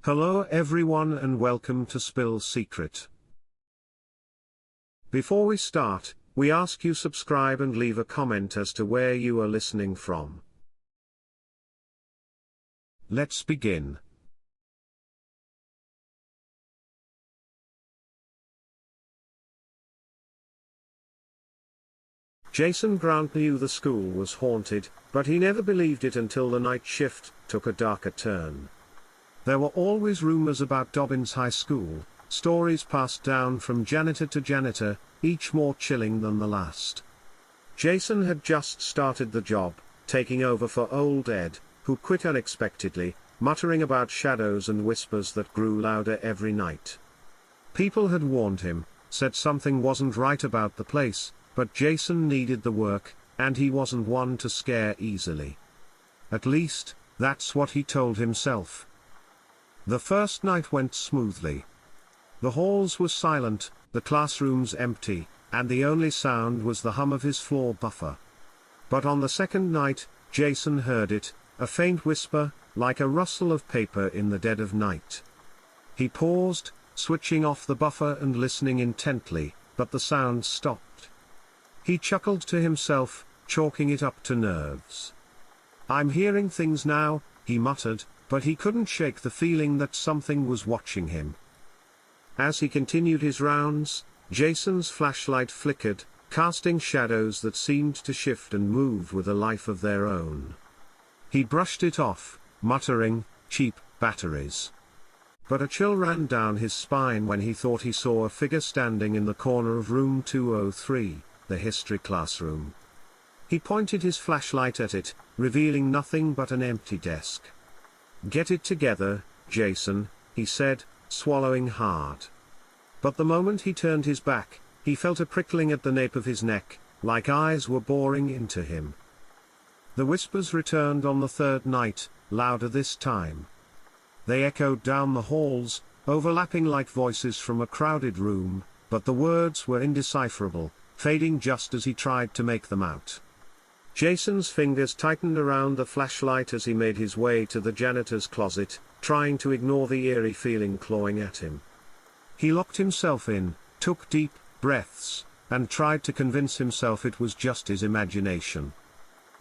Hello everyone and welcome to Spill Secret. Before we start, we ask you subscribe and leave a comment as to where you are listening from. Let's begin. Jason Grant knew the school was haunted, but he never believed it until the night shift took a darker turn. There were always rumors about Dobbins High School, stories passed down from janitor to janitor, each more chilling than the last. Jason had just started the job, taking over for old Ed, who quit unexpectedly, muttering about shadows and whispers that grew louder every night. People had warned him, said something wasn't right about the place, but Jason needed the work, and he wasn't one to scare easily. At least, that's what he told himself. The first night went smoothly. The halls were silent, the classrooms empty, and the only sound was the hum of his floor buffer. But on the second night, Jason heard it, a faint whisper, like a rustle of paper in the dead of night. He paused, switching off the buffer and listening intently, but the sound stopped. He chuckled to himself, chalking it up to nerves. "I'm hearing things now," he muttered, but he couldn't shake the feeling that something was watching him. As he continued his rounds, Jason's flashlight flickered, casting shadows that seemed to shift and move with a life of their own. He brushed it off, muttering, "Cheap batteries." But a chill ran down his spine when he thought he saw a figure standing in the corner of room 203, the history classroom. He pointed his flashlight at it, revealing nothing but an empty desk. "Get it together, Jason," he said, swallowing hard. But the moment he turned his back, he felt a prickling at the nape of his neck, like eyes were boring into him. The whispers returned on the third night, louder this time. They echoed down the halls, overlapping like voices from a crowded room, but the words were indecipherable, fading just as he tried to make them out. Jason's fingers tightened around the flashlight as he made his way to the janitor's closet, trying to ignore the eerie feeling clawing at him. He locked himself in, took deep breaths, and tried to convince himself it was just his imagination.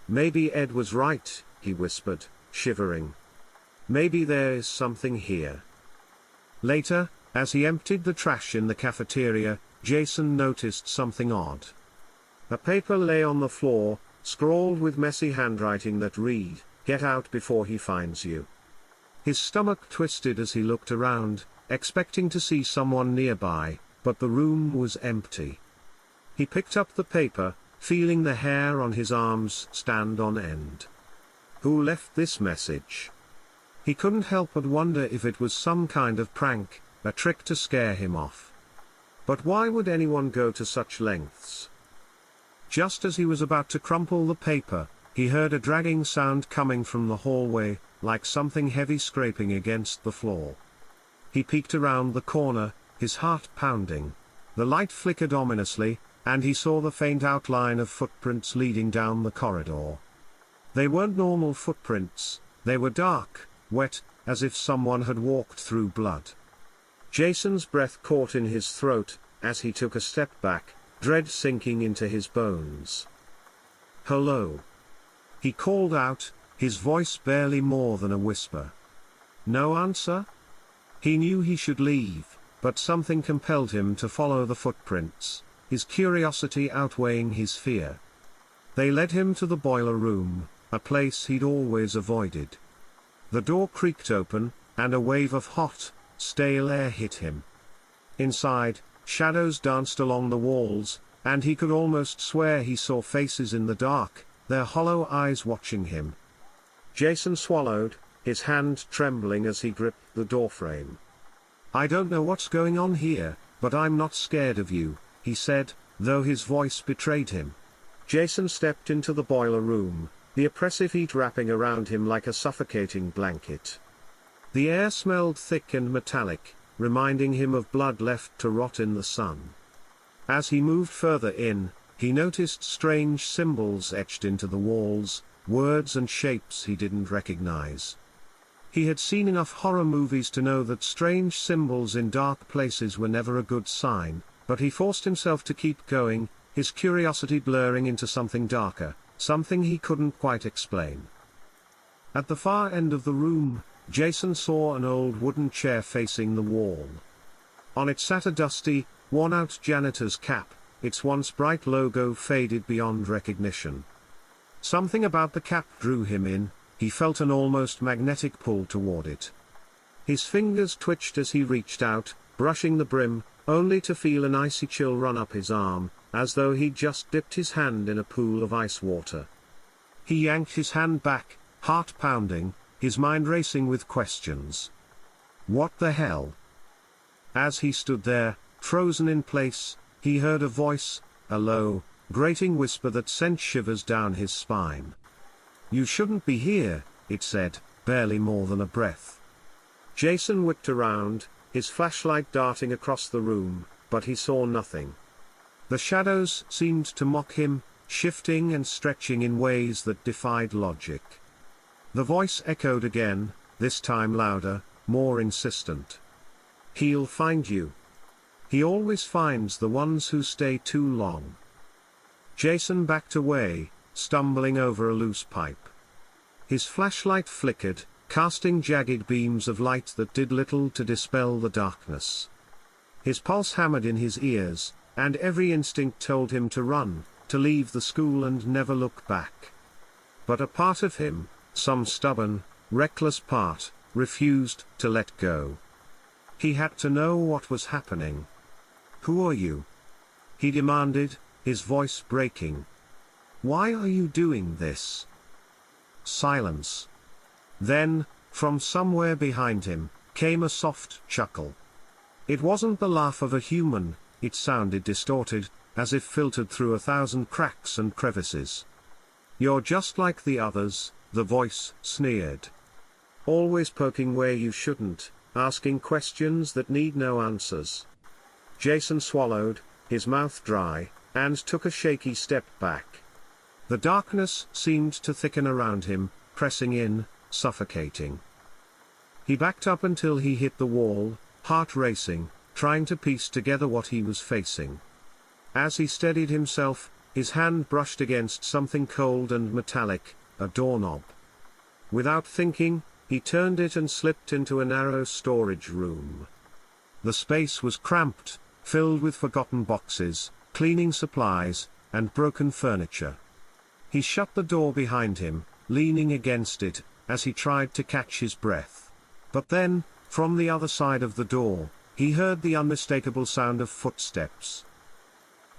"Maybe Ed was right," he whispered, shivering. "Maybe there is something here." Later, as he emptied the trash in the cafeteria, Jason noticed something odd. A paper lay on the floor, scrawled with messy handwriting that read, "Get out before he finds you." His stomach twisted as he looked around, expecting to see someone nearby, but the room was empty. He picked up the paper, feeling the hair on his arms stand on end. Who left this message? He couldn't help but wonder if it was some kind of prank, a trick to scare him off. But why would anyone go to such lengths? Just as he was about to crumple the paper, he heard a dragging sound coming from the hallway, like something heavy scraping against the floor. He peeked around the corner, his heart pounding. The light flickered ominously, and he saw the faint outline of footprints leading down the corridor. They weren't normal footprints, they were dark, wet, as if someone had walked through blood. Jason's breath caught in his throat, as he took a step back, dread sinking into his bones. "Hello?" he called out, his voice barely more than a whisper. No answer? He knew he should leave, but something compelled him to follow the footprints, his curiosity outweighing his fear. They led him to the boiler room, a place he'd always avoided. The door creaked open, and a wave of hot, stale air hit him. Inside, shadows danced along the walls, and he could almost swear he saw faces in the dark, their hollow eyes watching him. Jason swallowed, his hand trembling as he gripped the doorframe. "I don't know what's going on here, but I'm not scared of you," he said, though his voice betrayed him. Jason stepped into the boiler room, the oppressive heat wrapping around him like a suffocating blanket. The air smelled thick and metallic, reminding him of blood left to rot in the sun. As he moved further in, he noticed strange symbols etched into the walls, words and shapes he didn't recognize. He had seen enough horror movies to know that strange symbols in dark places were never a good sign, but he forced himself to keep going, his curiosity blurring into something darker, something he couldn't quite explain. At the far end of the room, Jason saw an old wooden chair facing the wall. On it sat a dusty, worn-out janitor's cap, its once bright logo faded beyond recognition. Something about the cap drew him in, he felt an almost magnetic pull toward it. His fingers twitched as he reached out, brushing the brim, only to feel an icy chill run up his arm, as though he'd just dipped his hand in a pool of ice water. He yanked his hand back, heart pounding, his mind racing with questions. What the hell? As he stood there, frozen in place, he heard a voice, a low, grating whisper that sent shivers down his spine. "You shouldn't be here," it said, barely more than a breath. Jason whipped around, his flashlight darting across the room, but he saw nothing. The shadows seemed to mock him, shifting and stretching in ways that defied logic. The voice echoed again, this time louder, more insistent. "He'll find you. He always finds the ones who stay too long." Jason backed away, stumbling over a loose pipe. His flashlight flickered, casting jagged beams of light that did little to dispel the darkness. His pulse hammered in his ears, and every instinct told him to run, to leave the school and never look back. But a part of him, some stubborn, reckless part, refused to let go. He had to know what was happening. "Who are you?" he demanded, his voice breaking. "Why are you doing this?" Silence. Then, from somewhere behind him, came a soft chuckle. It wasn't the laugh of a human, it sounded distorted, as if filtered through 1,000 cracks and crevices. "You're just like the others," the voice sneered. "Always poking where you shouldn't, asking questions that need no answers." Jason swallowed, his mouth dry, and took a shaky step back. The darkness seemed to thicken around him, pressing in, suffocating. He backed up until he hit the wall, heart racing, trying to piece together what he was facing. As he steadied himself, his hand brushed against something cold and metallic, a doorknob. Without thinking, he turned it and slipped into a narrow storage room. The space was cramped, filled with forgotten boxes, cleaning supplies, and broken furniture. He shut the door behind him, leaning against it, as he tried to catch his breath. But then, from the other side of the door, he heard the unmistakable sound of footsteps.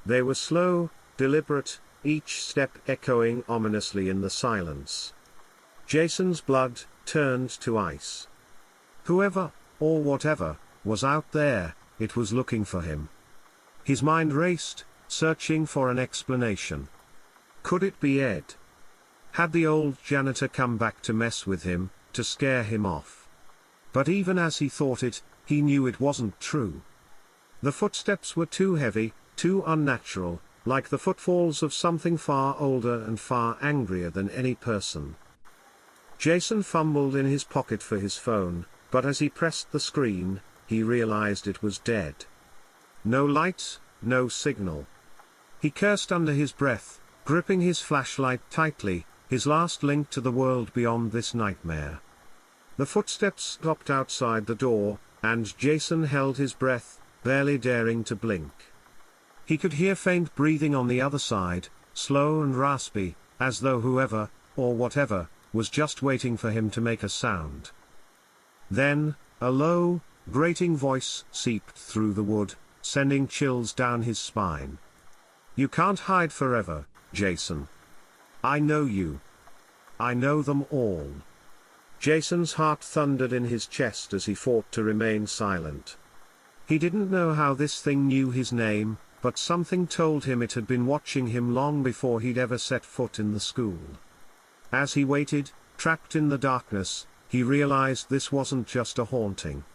They were slow, deliberate, each step echoing ominously in the silence. Jason's blood turned to ice. Whoever, or whatever, was out there, it was looking for him. His mind raced, searching for an explanation. Could it be Ed? Had the old janitor come back to mess with him, to scare him off? But even as he thought it, he knew it wasn't true. The footsteps were too heavy, too unnatural, like the footfalls of something far older and far angrier than any person. Jason fumbled in his pocket for his phone, but as he pressed the screen, he realized it was dead. No light, no signal. He cursed under his breath, gripping his flashlight tightly, his last link to the world beyond this nightmare. The footsteps stopped outside the door, and Jason held his breath, barely daring to blink. He could hear faint breathing on the other side, slow and raspy, as though whoever, or whatever, was just waiting for him to make a sound. Then, a low, grating voice seeped through the wood, sending chills down his spine. "You can't hide forever, Jason. I know you. I know them all." Jason's heart thundered in his chest as he fought to remain silent. He didn't know how this thing knew his name, but something told him it had been watching him long before he'd ever set foot in the school. As he waited, trapped in the darkness, he realized this wasn't just a haunting.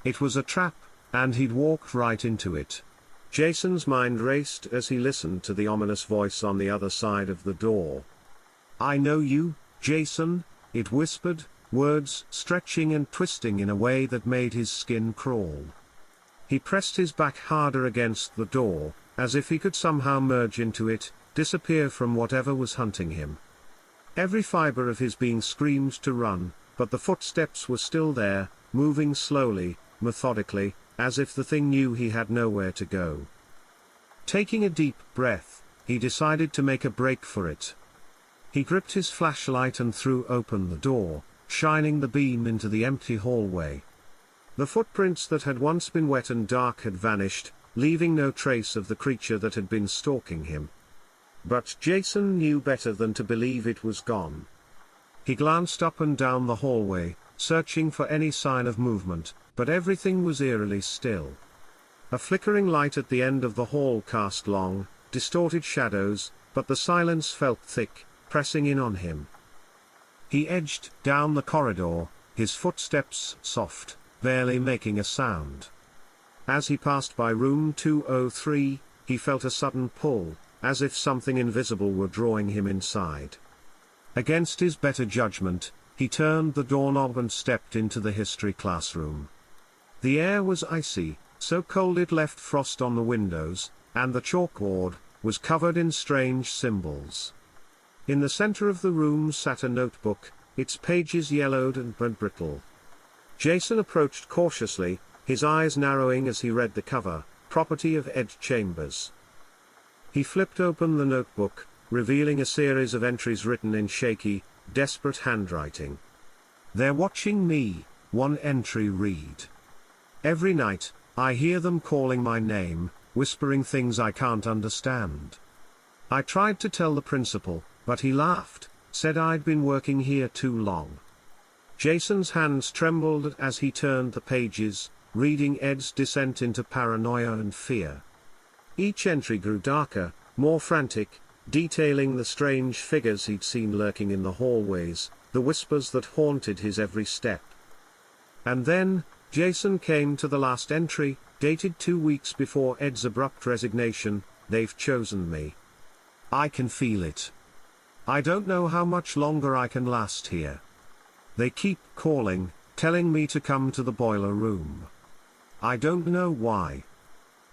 It was a trap, and he'd walked right into it. Jason's mind raced as he listened to the ominous voice on the other side of the door. "I know you, Jason," it whispered, words stretching and twisting in a way that made his skin crawl. He pressed his back harder against the door, as if he could somehow merge into it, disappear from whatever was hunting him. Every fiber of his being screamed to run, but the footsteps were still there, moving slowly, methodically, as if the thing knew he had nowhere to go. Taking a deep breath, he decided to make a break for it. He gripped his flashlight and threw open the door, shining the beam into the empty hallway. The footprints that had once been wet and dark had vanished, leaving no trace of the creature that had been stalking him. But Jason knew better than to believe it was gone. He glanced up and down the hallway, searching for any sign of movement, but everything was eerily still. A flickering light at the end of the hall cast long, distorted shadows, but the silence felt thick, pressing in on him. He edged down the corridor, his footsteps soft, barely making a sound. As he passed by room 203, he felt a sudden pull, as if something invisible were drawing him inside. Against his better judgment, he turned the doorknob and stepped into the history classroom. The air was icy, so cold it left frost on the windows, and the chalkboard was covered in strange symbols. In the center of the room sat a notebook, its pages yellowed and brittle. Jason approached cautiously, his eyes narrowing as he read the cover, "Property of Ed Chambers." He flipped open the notebook, revealing a series of entries written in shaky, desperate handwriting. "They're watching me," one entry read. "Every night, I hear them calling my name, whispering things I can't understand. I tried to tell the principal, but he laughed, said I'd been working here too long." Jason's hands trembled as he turned the pages, reading Ed's descent into paranoia and fear. Each entry grew darker, more frantic, detailing the strange figures he'd seen lurking in the hallways, the whispers that haunted his every step. And then, Jason came to the last entry, dated 2 weeks before Ed's abrupt resignation. "They've chosen me. I can feel it. I don't know how much longer I can last here. They keep calling, telling me to come to the boiler room. I don't know why.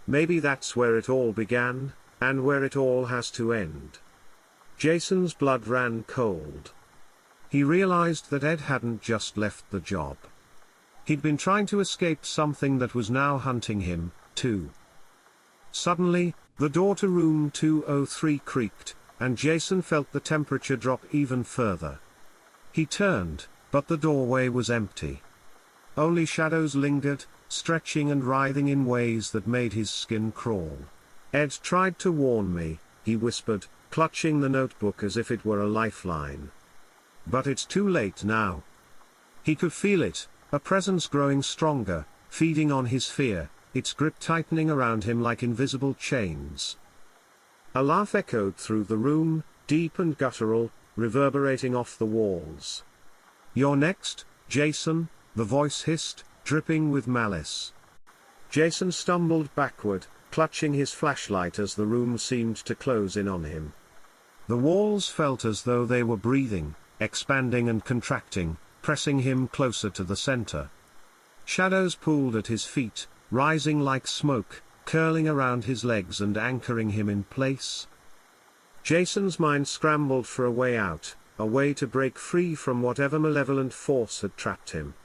Maybe that's where it all began, and where it all has to end." Jason's blood ran cold. He realized that Ed hadn't just left the job. He'd been trying to escape something that was now hunting him, too. Suddenly, the door to room 203 creaked, and Jason felt the temperature drop even further. He turned, but the doorway was empty. Only shadows lingered, stretching and writhing in ways that made his skin crawl. "Ed tried to warn me," he whispered, clutching the notebook as if it were a lifeline. "But it's too late now." He could feel it, a presence growing stronger, feeding on his fear, its grip tightening around him like invisible chains. A laugh echoed through the room, deep and guttural, reverberating off the walls. "You're next, Jason," the voice hissed, dripping with malice. Jason stumbled backward, clutching his flashlight as the room seemed to close in on him. The walls felt as though they were breathing, expanding and contracting, pressing him closer to the center. Shadows pooled at his feet, rising like smoke, curling around his legs and anchoring him in place. Jason's mind scrambled for a way out, a way to break free from whatever malevolent force had trapped him.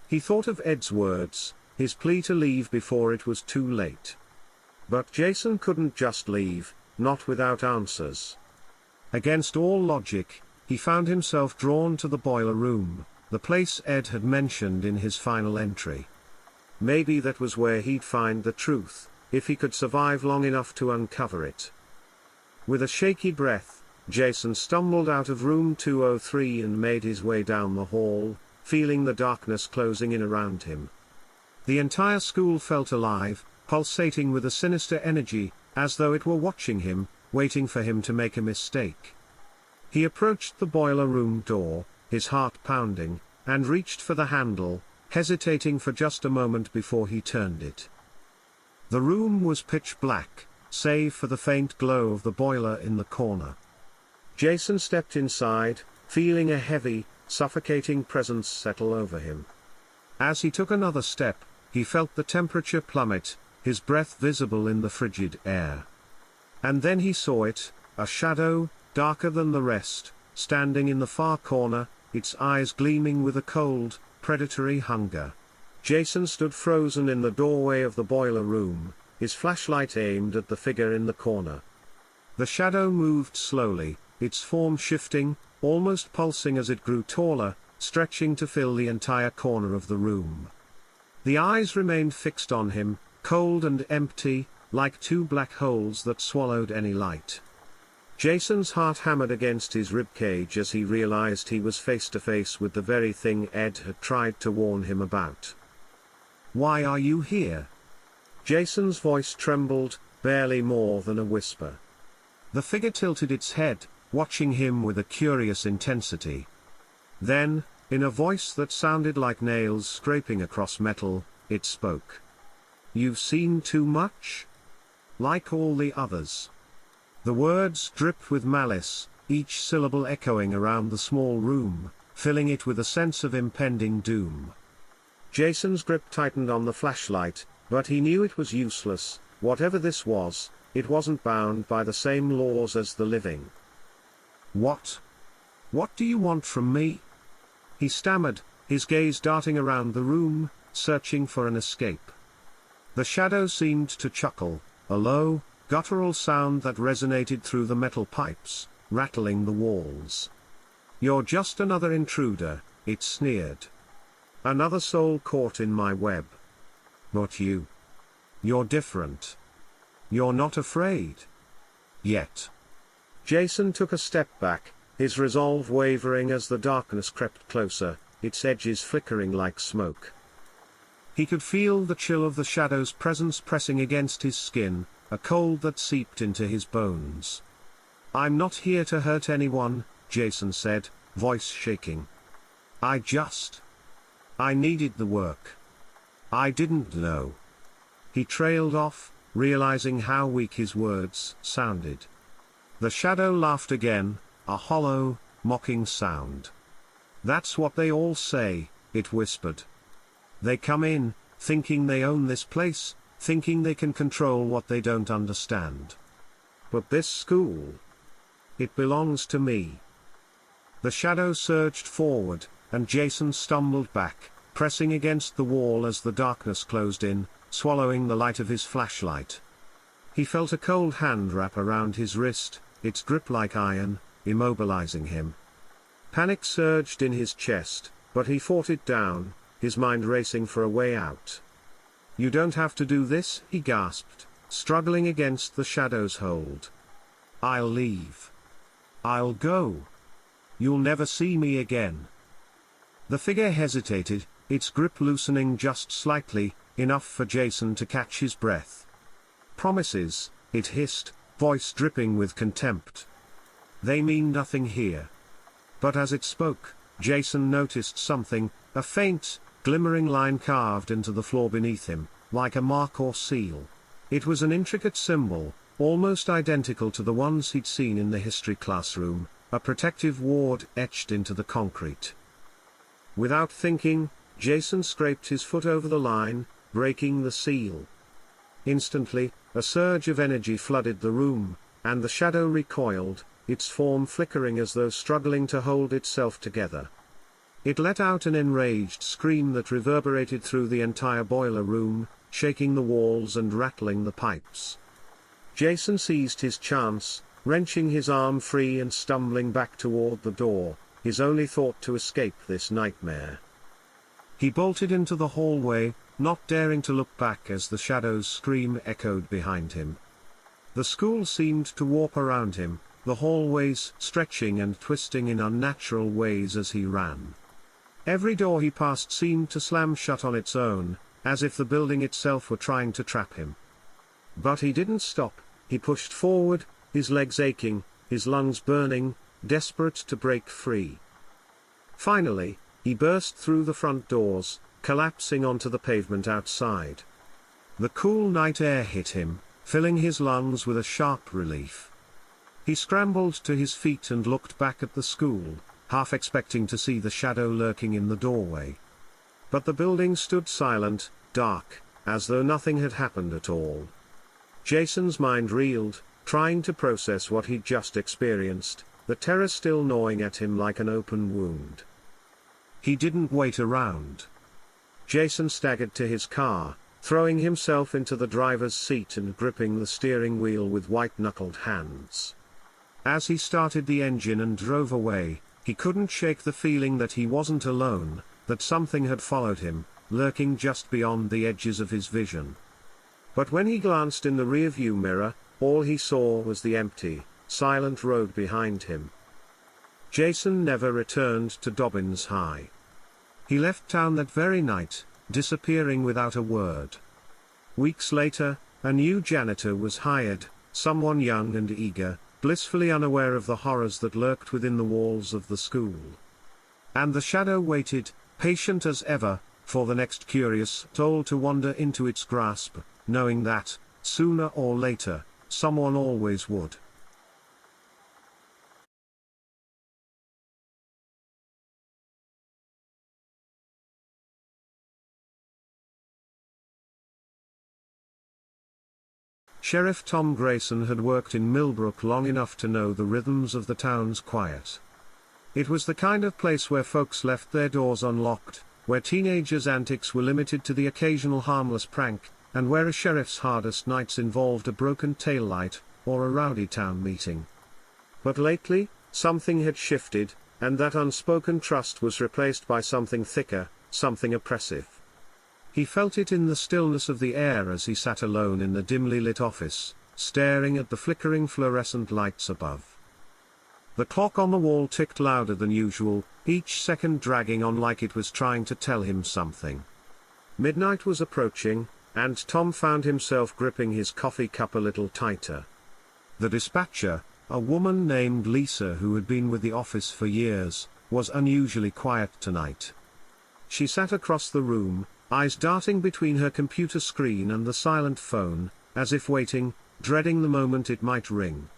He thought of Ed's words, his plea to leave before it was too late. But Jason couldn't just leave, not without answers. Against all logic, he found himself drawn to the boiler room, the place Ed had mentioned in his final entry. Maybe that was where he'd find the truth, if he could survive long enough to uncover it. With a shaky breath, Jason stumbled out of room 203 and made his way down the hall, feeling the darkness closing in around him. The entire school felt alive, pulsating with a sinister energy, as though it were watching him, waiting for him to make a mistake. He approached the boiler room door, his heart pounding, and reached for the handle, hesitating for just a moment before he turned it. The room was pitch black, save for the faint glow of the boiler in the corner. Jason stepped inside, feeling a heavy, suffocating presence settle over him. As he took another step, he felt the temperature plummet, his breath visible in the frigid air. And then he saw it, a shadow, darker than the rest, standing in the far corner, its eyes gleaming with a cold, predatory hunger. Jason stood frozen in the doorway of the boiler room, his flashlight aimed at the figure in the corner. The shadow moved slowly, its form shifting, almost pulsing as it grew taller, stretching to fill the entire corner of the room. The eyes remained fixed on him, cold and empty, like two black holes that swallowed any light. Jason's heart hammered against his ribcage as he realized he was face to face with the very thing Ed had tried to warn him about. "Why are you here?" Jason's voice trembled, barely more than a whisper. The figure tilted its head, watching him with a curious intensity. Then, in a voice that sounded like nails scraping across metal, it spoke. "You've seen too much? Like all the others." The words dripped with malice, each syllable echoing around the small room, filling it with a sense of impending doom. Jason's grip tightened on the flashlight, but he knew it was useless. Whatever this was, it wasn't bound by the same laws as the living. What do you want from me?" he stammered, his gaze darting around the room, searching for an escape. The shadow seemed to chuckle, a low, guttural sound that resonated through the metal pipes, rattling the walls. "You're just another intruder," it sneered. "Another soul caught in my web. But you're different. You're not afraid. Yet." Jason took a step back, his resolve wavering as the darkness crept closer, its edges flickering like smoke. He could feel the chill of the shadow's presence pressing against his skin, a cold that seeped into his bones. "I'm not here to hurt anyone," Jason said, voice shaking. I needed the work. I didn't know." He trailed off, realizing how weak his words sounded. The shadow laughed again, a hollow, mocking sound. "That's what they all say," it whispered. "They come in, thinking they own this place, thinking they can control what they don't understand. But this school, it belongs to me." The shadow surged forward, and Jason stumbled back, pressing against the wall as the darkness closed in, swallowing the light of his flashlight. He felt a cold hand wrap around his wrist, its grip like iron, immobilizing him. Panic surged in his chest, but he fought it down, his mind racing for a way out. "You don't have to do this," he gasped, struggling against the shadow's hold. "I'll leave. I'll go. You'll never see me again." The figure hesitated, its grip loosening just slightly, enough for Jason to catch his breath. "Promises," it hissed, voice dripping with contempt. "They mean nothing here." But as it spoke, Jason noticed something, a faint, glimmering line carved into the floor beneath him, like a mark or seal. It was an intricate symbol, almost identical to the ones he'd seen in the history classroom, a protective ward etched into the concrete. Without thinking, Jason scraped his foot over the line, breaking the seal. Instantly, a surge of energy flooded the room, and the shadow recoiled, its form flickering as though struggling to hold itself together. It let out an enraged scream that reverberated through the entire boiler room, shaking the walls and rattling the pipes. Jason seized his chance, wrenching his arm free and stumbling back toward the door, his only thought to escape this nightmare. He bolted into the hallway, not daring to look back as the shadow's scream echoed behind him. The school seemed to warp around him, the hallways stretching and twisting in unnatural ways as he ran. Every door he passed seemed to slam shut on its own, as if the building itself were trying to trap him. But he didn't stop, he pushed forward, his legs aching, his lungs burning, desperate to break free. Finally, he burst through the front doors, collapsing onto the pavement outside. The cool night air hit him, filling his lungs with a sharp relief. He scrambled to his feet and looked back at the school, half expecting to see the shadow lurking in the doorway. But the building stood silent, dark, as though nothing had happened at all. Jason's mind reeled, trying to process what he'd just experienced, the terror still gnawing at him like an open wound. He didn't wait around. Jason staggered to his car, throwing himself into the driver's seat and gripping the steering wheel with white-knuckled hands. As he started the engine and drove away, he couldn't shake the feeling that he wasn't alone, that something had followed him, lurking just beyond the edges of his vision. But when he glanced in the rearview mirror, all he saw was the empty, silent road behind him. Jason never returned to Dobbins High. He left town that very night, disappearing without a word. Weeks later, a new janitor was hired, someone young and eager, blissfully unaware of the horrors that lurked within the walls of the school. And the shadow waited, patient as ever, for the next curious soul to wander into its grasp, knowing that, sooner or later, someone always would. Sheriff Tom Grayson had worked in Millbrook long enough to know the rhythms of the town's quiet. It was the kind of place where folks left their doors unlocked, where teenagers' antics were limited to the occasional harmless prank, and where a sheriff's hardest nights involved a broken taillight, or a rowdy town meeting. But lately, something had shifted, and that unspoken trust was replaced by something thicker, something oppressive. He felt it in the stillness of the air as he sat alone in the dimly lit office, staring at the flickering fluorescent lights above. The clock on the wall ticked louder than usual, each second dragging on like it was trying to tell him something. Midnight was approaching, and Tom found himself gripping his coffee cup a little tighter. The dispatcher, a woman named Lisa who had been with the office for years, was unusually quiet tonight. She sat across the room, eyes darting between her computer screen and the silent phone, as if waiting, dreading the moment it might ring.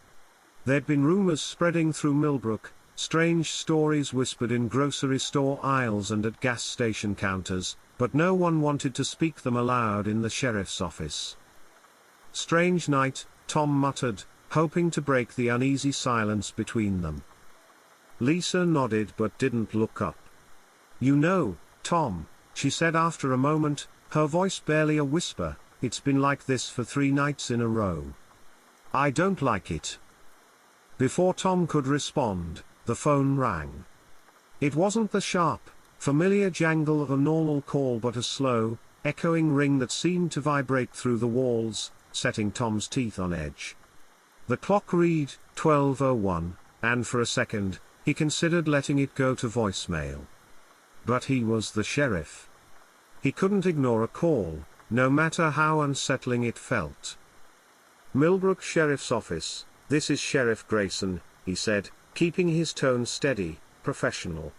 There'd been rumors spreading through Millbrook, strange stories whispered in grocery store aisles and at gas station counters, but no one wanted to speak them aloud in the sheriff's office. "Strange night," Tom muttered, hoping to break the uneasy silence between them. Lisa nodded but didn't look up. "You know, Tom," she said after a moment, her voice barely a whisper, "it's been like this for 3 nights in a row. I don't like it." Before Tom could respond, the phone rang. It wasn't the sharp, familiar jangle of a normal call but a slow, echoing ring that seemed to vibrate through the walls, setting Tom's teeth on edge. The clock read 12:01, and for a second, he considered letting it go to voicemail. But he was the sheriff. He couldn't ignore a call, no matter how unsettling it felt. "Millbrook Sheriff's Office, this is Sheriff Grayson," he said, keeping his tone steady, professional.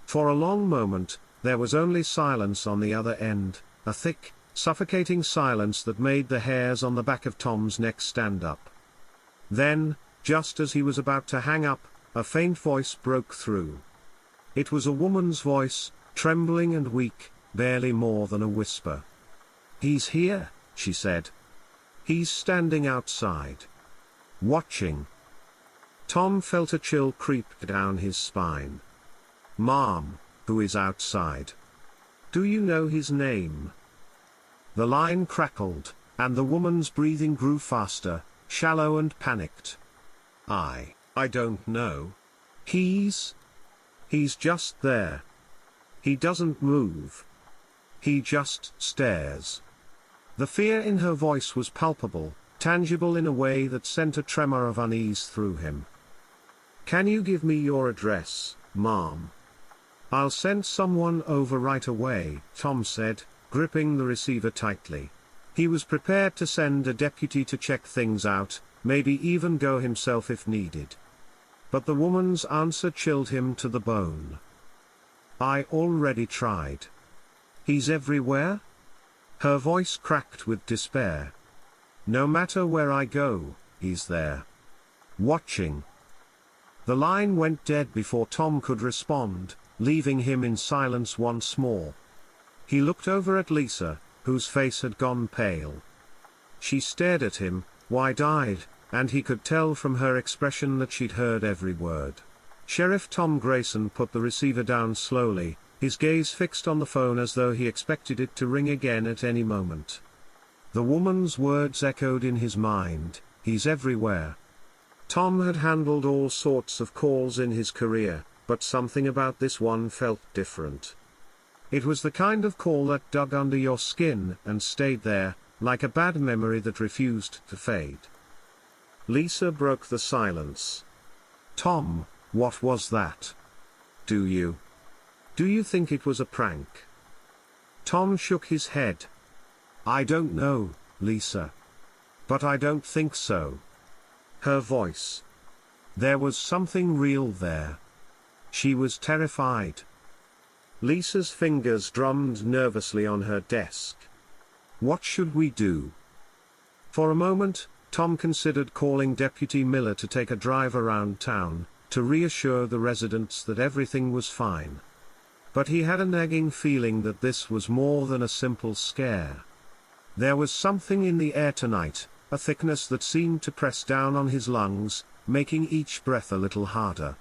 For a long moment, there was only silence on the other end, a thick, suffocating silence that made the hairs on the back of Tom's neck stand up. Then, just as he was about to hang up, a faint voice broke through. It was a woman's voice, trembling and weak, barely more than a whisper. "He's here," she said. "He's standing outside. Watching." Tom felt a chill creep down his spine. "Mom, who is outside? Do you know his name?" The line crackled, and the woman's breathing grew faster, shallow and panicked. I don't know. He's just there. He doesn't move. He just stares." The fear in her voice was palpable, tangible in a way that sent a tremor of unease through him. "Can you give me your address, Mom? I'll send someone over right away," Tom said, gripping the receiver tightly. He was prepared to send a deputy to check things out, maybe even go himself if needed. But the woman's answer chilled him to the bone. "I already tried. He's everywhere?" Her voice cracked with despair. "No matter where I go, he's there. Watching." The line went dead before Tom could respond, leaving him in silence once more. He looked over at Lisa, whose face had gone pale. She stared at him, wide-eyed, and he could tell from her expression that she'd heard every word. Sheriff Tom Grayson put the receiver down slowly, his gaze fixed on the phone as though he expected it to ring again at any moment. The woman's words echoed in his mind, "He's everywhere." Tom had handled all sorts of calls in his career, but something about this one felt different. It was the kind of call that dug under your skin and stayed there, like a bad memory that refused to fade. Lisa broke the silence. "Tom, what was that? Do you think it was a prank?" Tom shook his head. "I don't know, Lisa. But I don't think so." Her voice. There was something real there. She was terrified. Lisa's fingers drummed nervously on her desk. "What should we do?" For a moment, Tom considered calling Deputy Miller to take a drive around town, to reassure the residents that everything was fine. But he had a nagging feeling that this was more than a simple scare. There was something in the air tonight, a thickness that seemed to press down on his lungs, making each breath a little harder.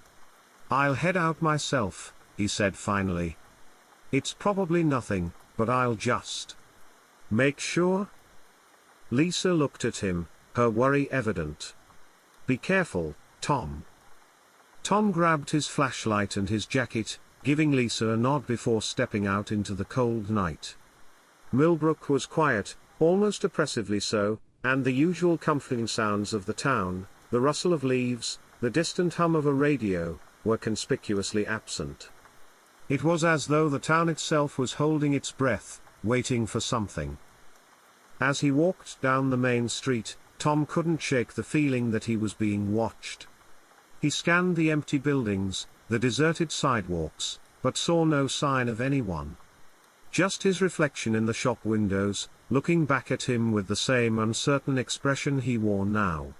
"I'll head out myself," he said finally. "It's probably nothing, but I'll just make sure." Lisa looked at him, her worry evident. "Be careful, Tom." Tom grabbed his flashlight and his jacket, giving Lisa a nod before stepping out into the cold night. Millbrook was quiet, almost oppressively so, and the usual comforting sounds of the town, the rustle of leaves, the distant hum of a radio, were conspicuously absent. It was as though the town itself was holding its breath, waiting for something. As he walked down the main street, Tom couldn't shake the feeling that he was being watched. He scanned the empty buildings, the deserted sidewalks, but saw no sign of anyone. Just his reflection in the shop windows, looking back at him with the same uncertain expression he wore now.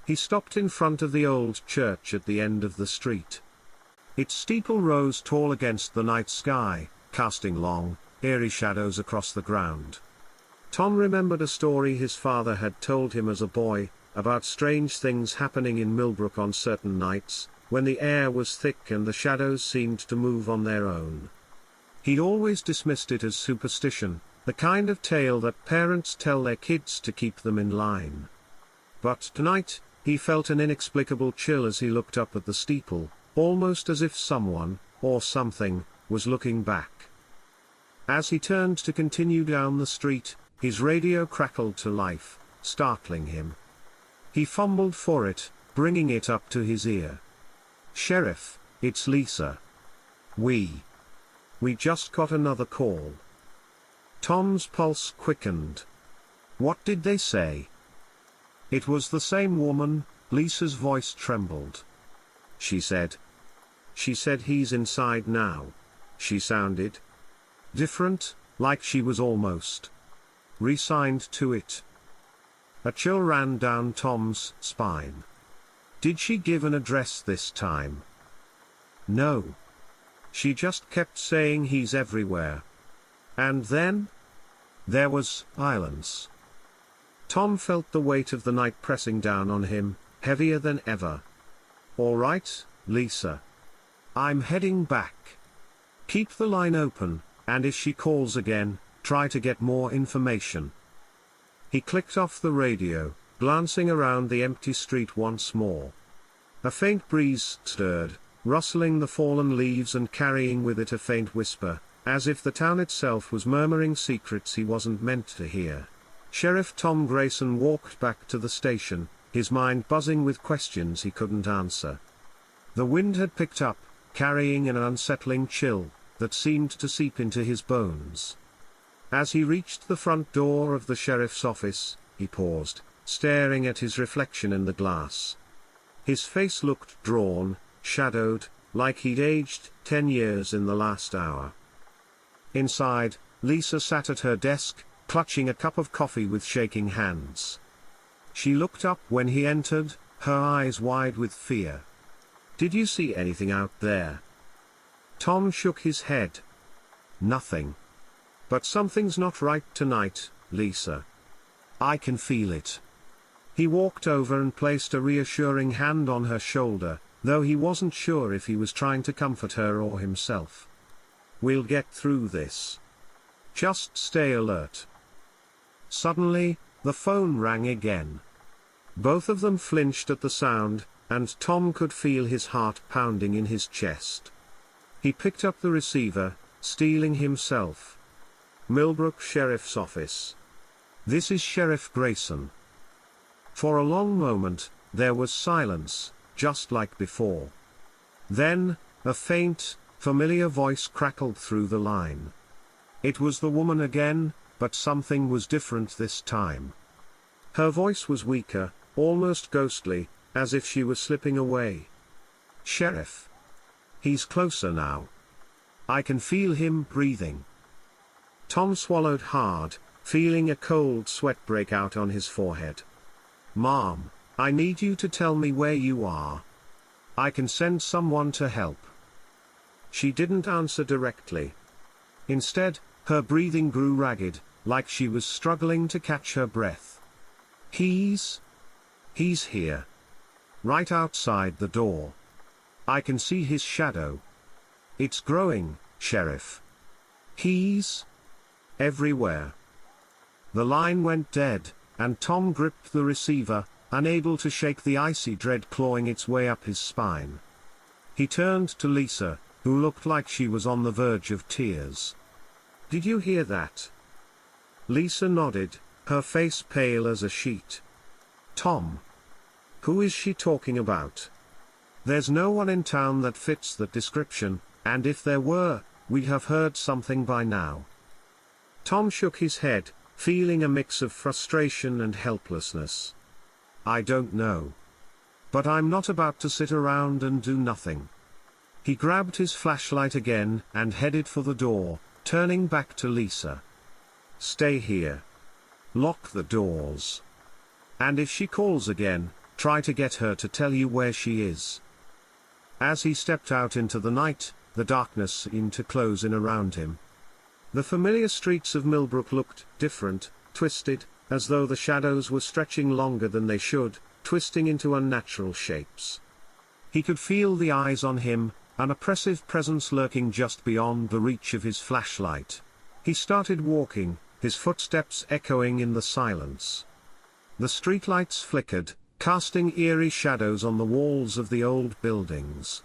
He stopped in front of the old church at the end of the street. Its steeple rose tall against the night sky, casting long, eerie shadows across the ground. Tom remembered a story his father had told him as a boy, about strange things happening in Millbrook on certain nights, when the air was thick and the shadows seemed to move on their own. He'd always dismissed it as superstition, the kind of tale that parents tell their kids to keep them in line. But tonight, he felt an inexplicable chill as he looked up at the steeple, almost as if someone, or something, was looking back. As he turned to continue down the street, his radio crackled to life, startling him. He fumbled for it, bringing it up to his ear. "Sheriff, it's Lisa. We just got another call." Tom's pulse quickened. "What did they say?" It was the same woman. Lisa's voice trembled. She said he's inside now." She sounded different, like she was almost resigned to it. A chill ran down Tom's spine. Did she give an address this time? No. She just kept saying he's everywhere. And then? There was silence. Tom felt the weight of the night pressing down on him, heavier than ever. "All right, Lisa. I'm heading back. Keep the line open, and if she calls again, try to get more information." He clicked off the radio, glancing around the empty street once more. A faint breeze stirred, rustling the fallen leaves and carrying with it a faint whisper, as if the town itself was murmuring secrets he wasn't meant to hear. Sheriff Tom Grayson walked back to the station, his mind buzzing with questions he couldn't answer. The wind had picked up, carrying an unsettling chill that seemed to seep into his bones. As he reached the front door of the sheriff's office, he paused, staring at his reflection in the glass. His face looked drawn, shadowed, like he'd aged 10 years in the last hour. Inside, Lisa sat at her desk, clutching a cup of coffee with shaking hands. She looked up when he entered, her eyes wide with fear. Did you see anything out there? Tom shook his head. Nothing. But something's not right tonight, Lisa. I can feel it. He walked over and placed a reassuring hand on her shoulder, though he wasn't sure if he was trying to comfort her or himself. We'll get through this. Just stay alert. Suddenly, the phone rang again. Both of them flinched at the sound, and Tom could feel his heart pounding in his chest. He picked up the receiver, steeling himself. Millbrook Sheriff's Office. This is Sheriff Grayson. For a long moment, there was silence, just like before. Then, a faint, familiar voice crackled through the line. It was the woman again, but something was different this time. Her voice was weaker, almost ghostly, as if she was slipping away. Sheriff. He's closer now. I can feel him breathing. Tom swallowed hard, feeling a cold sweat break out on his forehead. Mom, I need you to tell me where you are. I can send someone to help. She didn't answer directly. Instead, her breathing grew ragged, like she was struggling to catch her breath. He's here. Right outside the door. I can see his shadow. It's growing, Sheriff. He's everywhere. The line went dead, and Tom gripped the receiver, unable to shake the icy dread clawing its way up his spine. He turned to Lisa, who looked like she was on the verge of tears. Did you hear that? Lisa nodded, her face pale as a sheet. Tom. Who is she talking about? There's no one in town that fits that description, and if there were, we'd have heard something by now. Tom shook his head, feeling a mix of frustration and helplessness. I don't know. But I'm not about to sit around and do nothing. He grabbed his flashlight again and headed for the door, turning back to Lisa. Stay here. Lock the doors. And if she calls again, try to get her to tell you where she is. As he stepped out into the night, the darkness seemed to close in around him. The familiar streets of Millbrook looked different, twisted, as though the shadows were stretching longer than they should, twisting into unnatural shapes. He could feel the eyes on him, an oppressive presence lurking just beyond the reach of his flashlight. He started walking, his footsteps echoing in the silence. The streetlights flickered, casting eerie shadows on the walls of the old buildings.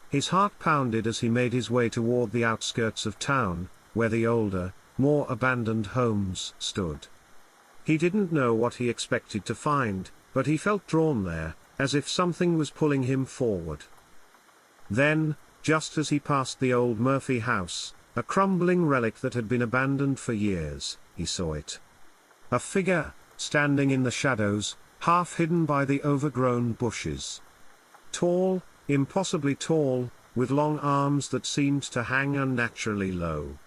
His heart pounded as he made his way toward the outskirts of town, where the older, more abandoned homes stood. He didn't know what he expected to find, but he felt drawn there, as if something was pulling him forward. Then, just as he passed the old Murphy house, a crumbling relic that had been abandoned for years, he saw it. A figure, standing in the shadows, half hidden by the overgrown bushes. Tall, impossibly tall, with long arms that seemed to hang unnaturally low.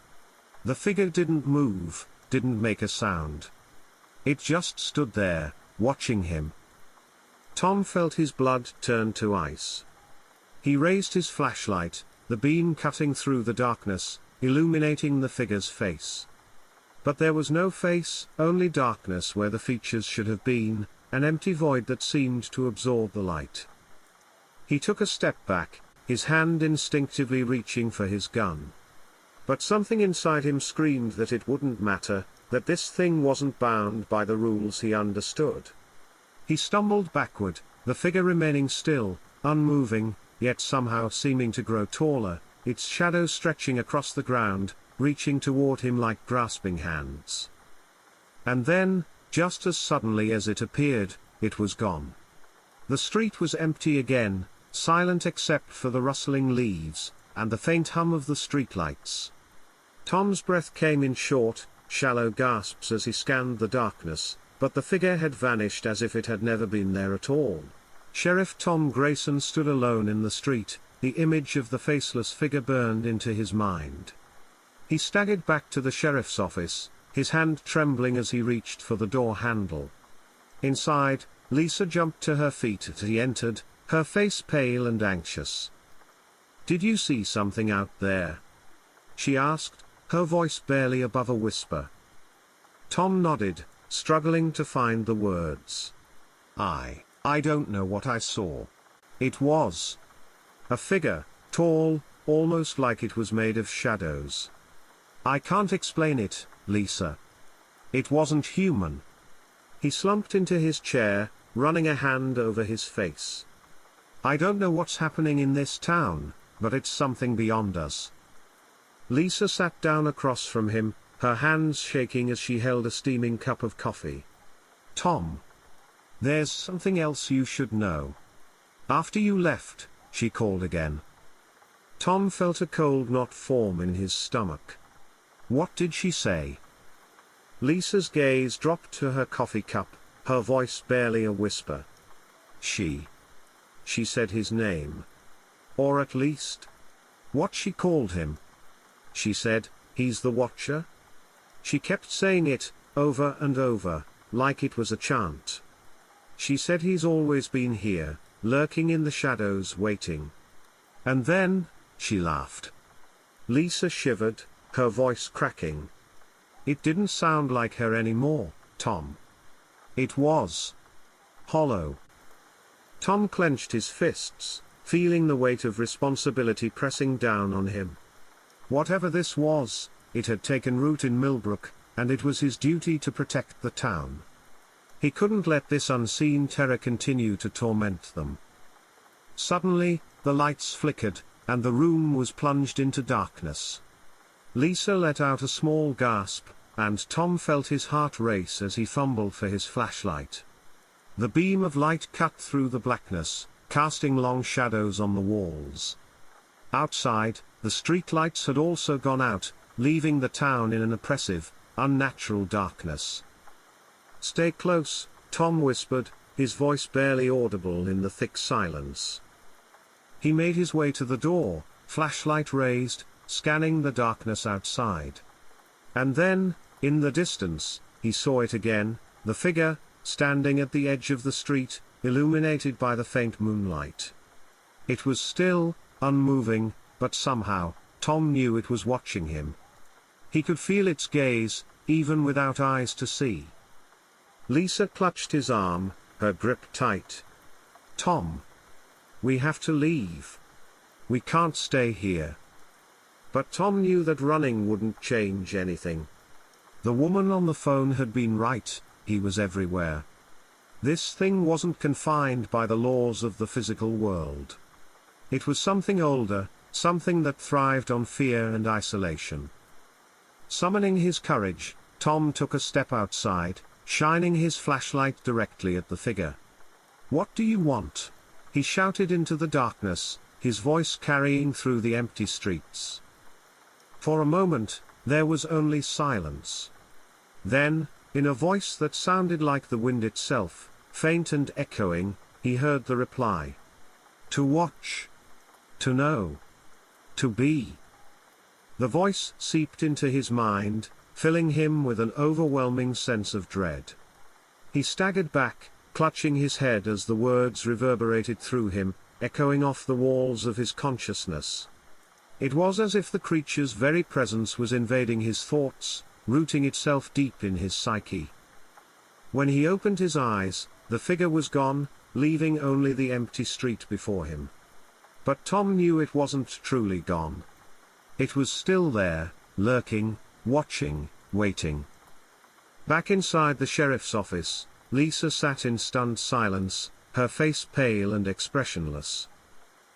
The figure didn't move, didn't make a sound. It just stood there, watching him. Tom felt his blood turn to ice. He raised his flashlight, the beam cutting through the darkness, illuminating the figure's face. But there was no face, only darkness where the features should have been, an empty void that seemed to absorb the light. He took a step back, his hand instinctively reaching for his gun. But something inside him screamed that it wouldn't matter, that this thing wasn't bound by the rules he understood. He stumbled backward, the figure remaining still, unmoving, yet somehow seeming to grow taller, its shadow stretching across the ground, reaching toward him like grasping hands. And then, just as suddenly as it appeared, it was gone. The street was empty again, silent except for the rustling leaves, and the faint hum of the streetlights. Tom's breath came in short, shallow gasps as he scanned the darkness, but the figure had vanished as if it had never been there at all. Sheriff Tom Grayson stood alone in the street, the image of the faceless figure burned into his mind. He staggered back to the sheriff's office, his hand trembling as he reached for the door handle. Inside, Lisa jumped to her feet as he entered, her face pale and anxious. "Did you see something out there?" she asked, her voice barely above a whisper. Tom nodded, struggling to find the words. I don't know what I saw. It was a figure, tall, almost like it was made of shadows. I can't explain it, Lisa. It wasn't human." He slumped into his chair, running a hand over his face. "I don't know what's happening in this town, but it's something beyond us." Lisa sat down across from him, her hands shaking as she held a steaming cup of coffee. "Tom, there's something else you should know. After you left," she called again. Tom felt a cold knot form in his stomach. What did she say? Lisa's gaze dropped to her coffee cup, her voice barely a whisper. She said his name. Or at least, what she called him. She said, "He's the Watcher." She kept saying it, over and over, like it was a chant. She said he's always been here, lurking in the shadows waiting. And then, she laughed. Lisa shivered, her voice cracking. It didn't sound like her anymore, Tom. It was hollow. Tom clenched his fists, feeling the weight of responsibility pressing down on him. Whatever this was, it had taken root in Millbrook, and it was his duty to protect the town. He couldn't let this unseen terror continue to torment them. Suddenly, the lights flickered, and the room was plunged into darkness. Lisa let out a small gasp, and Tom felt his heart race as he fumbled for his flashlight. The beam of light cut through the blackness, casting long shadows on the walls. Outside, the streetlights had also gone out, leaving the town in an oppressive, unnatural darkness. "Stay close," Tom whispered, his voice barely audible in the thick silence. He made his way to the door, flashlight raised, scanning the darkness outside. And then, in the distance, he saw it again, the figure, standing at the edge of the street, illuminated by the faint moonlight. It was still, unmoving, but somehow, Tom knew it was watching him. He could feel its gaze, even without eyes to see. Lisa clutched his arm, her grip tight. "Tom. We have to leave. We can't stay here." But Tom knew that running wouldn't change anything. The woman on the phone had been right, he was everywhere. This thing wasn't confined by the laws of the physical world. It was something older, something that thrived on fear and isolation. Summoning his courage, Tom took a step outside, shining his flashlight directly at the figure. "What do you want?" he shouted into the darkness, his voice carrying through the empty streets. For a moment, there was only silence. Then, in a voice that sounded like the wind itself, faint and echoing, he heard the reply. "To watch. To know. To be." The voice seeped into his mind, filling him with an overwhelming sense of dread. He staggered back, clutching his head as the words reverberated through him, echoing off the walls of his consciousness. It was as if the creature's very presence was invading his thoughts, rooting itself deep in his psyche. When he opened his eyes, the figure was gone, leaving only the empty street before him. But Tom knew it wasn't truly gone. It was still there, lurking, watching, waiting. Back inside the sheriff's office, Lisa sat in stunned silence, her face pale and expressionless.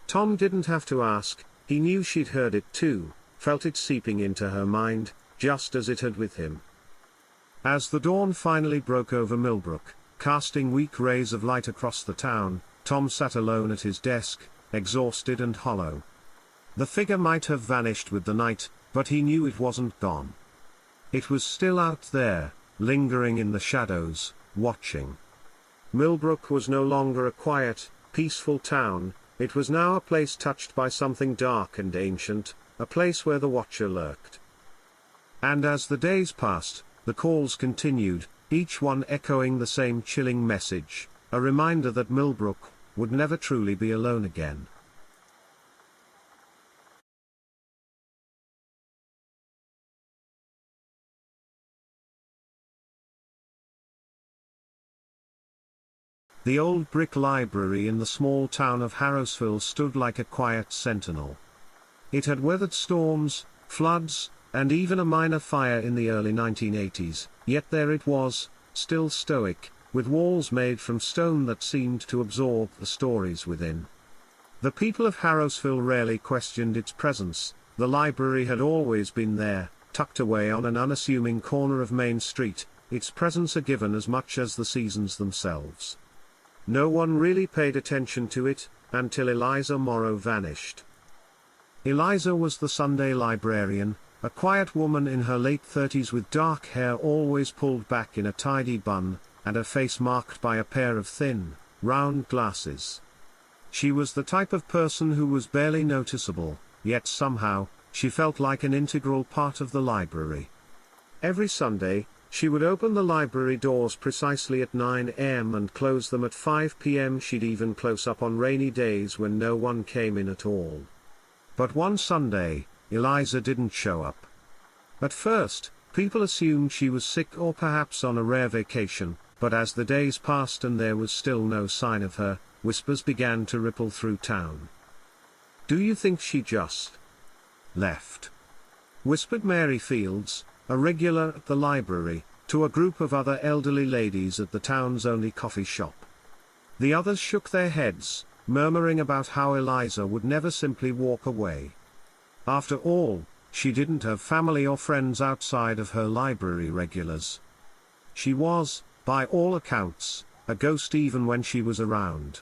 Tom didn't have to ask, he knew she'd heard it too, felt it seeping into her mind, just as it had with him. As the dawn finally broke over Millbrook, casting weak rays of light across the town, Tom sat alone at his desk, exhausted and hollow. The figure might have vanished with the night, but he knew it wasn't gone. It was still out there, lingering in the shadows, watching. Millbrook was no longer a quiet, peaceful town, it was now a place touched by something dark and ancient, a place where the Watcher lurked. And as the days passed, the calls continued, each one echoing the same chilling message, a reminder that Millbrook would never truly be alone again. The old brick library in the small town of Harrowsville stood like a quiet sentinel. It had weathered storms, floods, and even a minor fire in the early 1980s, yet there it was, still stoic, with walls made from stone that seemed to absorb the stories within. The people of Harrowsville rarely questioned its presence. The library had always been there, tucked away on an unassuming corner of Main Street, its presence a given as much as the seasons themselves. No one really paid attention to it, until Eliza Morrow vanished. Eliza was the Sunday librarian, a quiet woman in her late 30s with dark hair always pulled back in a tidy bun, and a face marked by a pair of thin, round glasses. She was the type of person who was barely noticeable, yet somehow, she felt like an integral part of the library. Every Sunday, she would open the library doors precisely at 9 a.m. and close them at 5 p.m. She'd even close up on rainy days when no one came in at all. But one Sunday, Eliza didn't show up. At first, people assumed she was sick or perhaps on a rare vacation, but as the days passed and there was still no sign of her, whispers began to ripple through town. "Do you think she just left?" whispered Mary Fields, a regular at the library, to a group of other elderly ladies at the town's only coffee shop. The others shook their heads, murmuring about how Eliza would never simply walk away. After all, she didn't have family or friends outside of her library regulars. She was, by all accounts, a ghost even when she was around.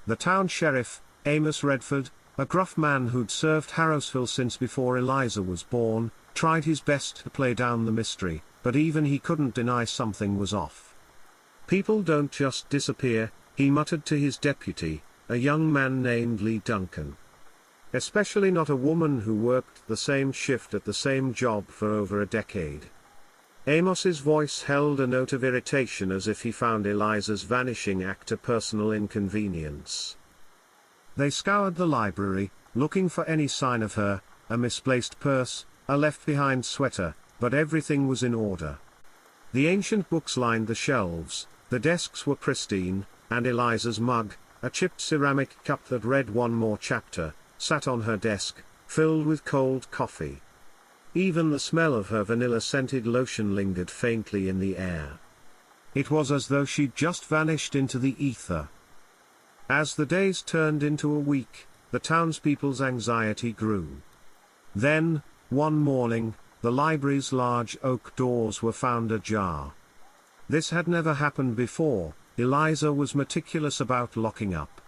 The town sheriff, Amos Redford, a gruff man who'd served Harrowsville since before Eliza was born, tried his best to play down the mystery, but even he couldn't deny something was off. "People don't just disappear," he muttered to his deputy, a young man named Lee Duncan. "Especially not a woman who worked the same shift at the same job for over a decade." Amos's voice held a note of irritation as if he found Eliza's vanishing act a personal inconvenience. They scoured the library, looking for any sign of her, a misplaced purse, a left-behind sweater, but everything was in order. The ancient books lined the shelves, the desks were pristine, and Eliza's mug, a chipped ceramic cup that read "One More Chapter," sat on her desk, filled with cold coffee. Even the smell of her vanilla-scented lotion lingered faintly in the air. It was as though she'd just vanished into the ether. As the days turned into a week, the townspeople's anxiety grew. Then, one morning, the library's large oak doors were found ajar. This had never happened before. Eliza was meticulous about locking up.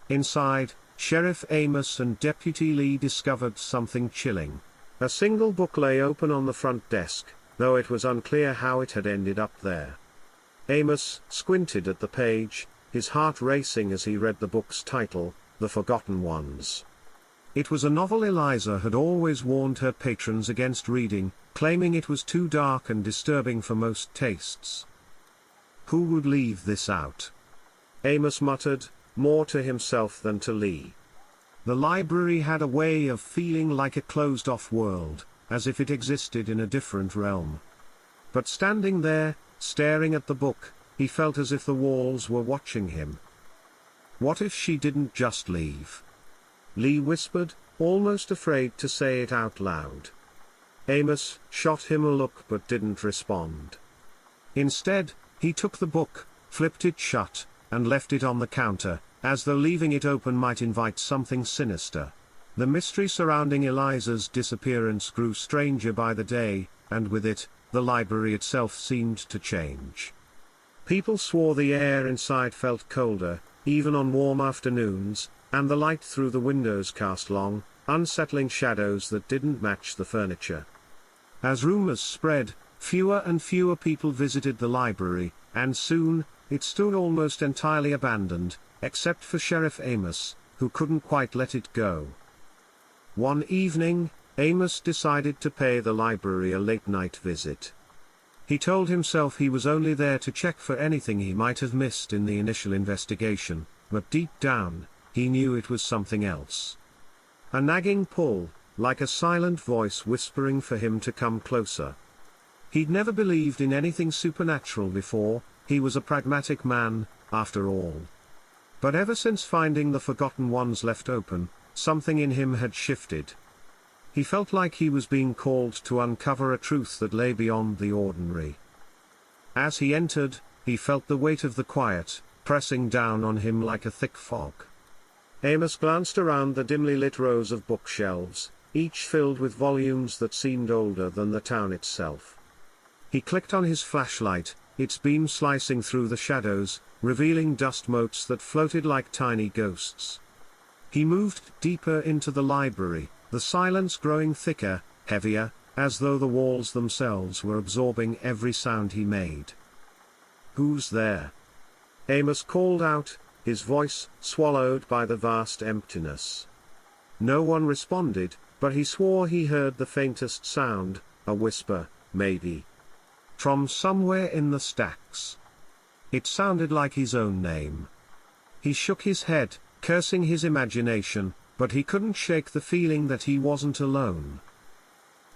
Inside, Sheriff Amos and Deputy Lee discovered something chilling. A single book lay open on the front desk, though it was unclear how it had ended up there. Amos squinted at the page, his heart racing as he read the book's title, The Forgotten Ones. It was a novel Eliza had always warned her patrons against reading, claiming it was too dark and disturbing for most tastes. Who would leave this out? Amos muttered, more to himself than to Lee. The library had a way of feeling like a closed-off world, as if it existed in a different realm. But standing there, staring at the book, he felt as if the walls were watching him. What if she didn't just leave? Lee whispered, almost afraid to say it out loud. Amos shot him a look but didn't respond. Instead, he took the book, flipped it shut, and left it on the counter, as though leaving it open might invite something sinister. The mystery surrounding Eliza's disappearance grew stranger by the day, and with it, the library itself seemed to change. People swore the air inside felt colder, even on warm afternoons, and the light through the windows cast long, unsettling shadows that didn't match the furniture. As rumors spread, fewer and fewer people visited the library, and soon, it stood almost entirely abandoned, except for Sheriff Amos, who couldn't quite let it go. One evening, Amos decided to pay the library a late-night visit. He told himself he was only there to check for anything he might have missed in the initial investigation, but deep down, he knew it was something else. A nagging pull, like a silent voice whispering for him to come closer. He'd never believed in anything supernatural before, he was a pragmatic man, after all. But ever since finding the forgotten ones left open, something in him had shifted. He felt like he was being called to uncover a truth that lay beyond the ordinary. As he entered, he felt the weight of the quiet, pressing down on him like a thick fog. Amos glanced around the dimly lit rows of bookshelves, each filled with volumes that seemed older than the town itself. He clicked on his flashlight, its beam slicing through the shadows, revealing dust motes that floated like tiny ghosts. He moved deeper into the library, the silence growing thicker, heavier, as though the walls themselves were absorbing every sound he made. "Who's there?" Amos called out, his voice swallowed by the vast emptiness. No one responded, but he swore he heard the faintest sound, a whisper, maybe. From somewhere in the stacks. It sounded like his own name. He shook his head, cursing his imagination, but he couldn't shake the feeling that he wasn't alone.